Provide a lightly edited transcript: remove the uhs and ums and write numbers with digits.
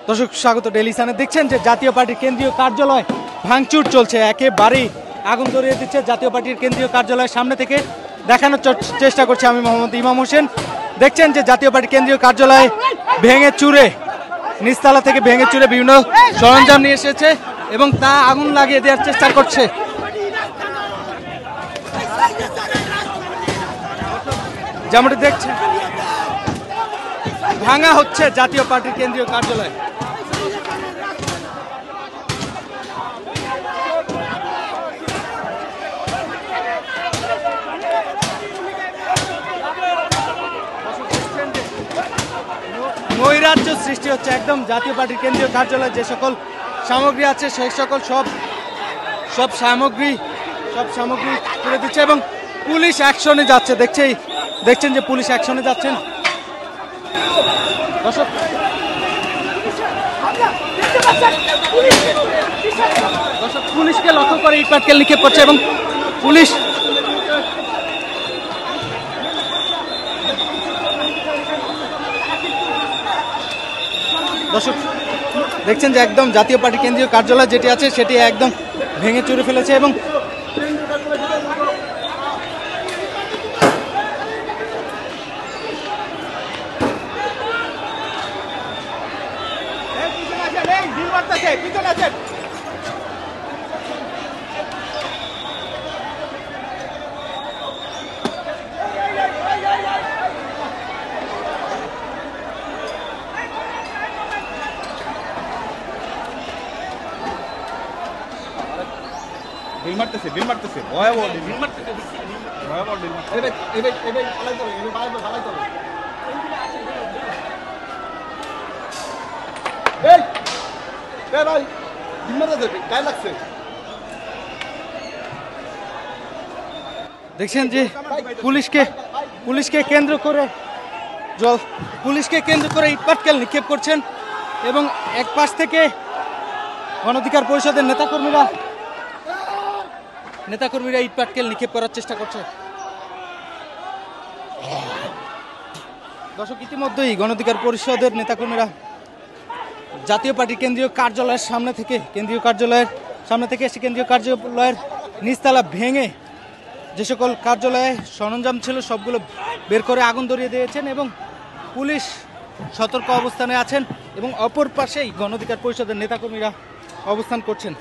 দর্শক স্বাগত ডেইলি সানে। দেখছেন যে জাতীয় পার্টির কেন্দ্রীয় কার্যালয় ভাঙচুর চলছে, একেবারেই আগুন ধরিয়ে দিচ্ছে জাতীয় পার্টির কেন্দ্রীয় কার্যালয়ের সামনে থেকে। দেখানোর চেষ্টা করছি আমি মোহাম্মদ ইমাম হোসেন। দেখছেন যে জাতীয় পার্টির কেন্দ্রীয় কার্যালয় ভেঙে চুরে, নিচতলা থেকে ভেঙে চুরে বিভিন্ন সরঞ্জাম নিয়ে এসেছে এবং তা আগুন লাগিয়ে দেওয়ার চেষ্টা করছে। যেমনটি দেখছেন ভাঙা হচ্ছে জাতীয় পার্টির কেন্দ্রীয় কার্যালয়। নৈরাজ্য সৃষ্টি হচ্ছে একদম জাতীয় পার্টির কেন্দ্রীয় কার্যালয়ে যে সকল সামগ্রী আছে সেই সকল সব সামগ্রী করে দিচ্ছে এবং পুলিশ অ্যাকশনে যাচ্ছে। দেখছেন যে পুলিশ অ্যাকশনে যাচ্ছেন। দর্শক পুলিশকে লক্ষ্য করে ইট পাটকেল নিক্ষেপ করছে এবং পুলিশ দর্শক দেখছেন যে একদম জাতীয় পার্টি কেন্দ্রীয় কার্যালয় যেটি আছে সেটি একদম ভেঙে চুরে ফেলেছে এবং বিল মারতেছে ভয়াবহ বিল মারতেছে ভয়াবহ বিল মারতেছে এই ফালাই তো এই ভাই বিল মারতেছে গায়ে লাগছে। দেখছেন যে পুলিশকে কেন্দ্র করে ইট পাটকেল নিক্ষেপ করছেন এবং এক পাশ থেকে গণ অধিকার পরিষদের নেতাকর্মীরা ইট পাটকেল নিক্ষেপ করার চেষ্টা করছে। দর্শক ইতিমধ্যেই গণ অধিকার পরিষদের নেতাকর্মীরা জাতীয় পার্টি কেন্দ্রীয় কার্যালয়ের সামনে থেকে এসে কেন্দ্রীয় কার্যালয়ের নিচতলা ভেঙে যে সকল কার্যালয়ে সরঞ্জাম ছিল সবগুলো বের করে আগুন ধরিয়ে দিয়েছেন এবং পুলিশ সতর্ক অবস্থানে আছেন এবং অপর পাশেই গণ অধিকার পরিষদের নেতাকর্মীরা অবস্থান করছেন।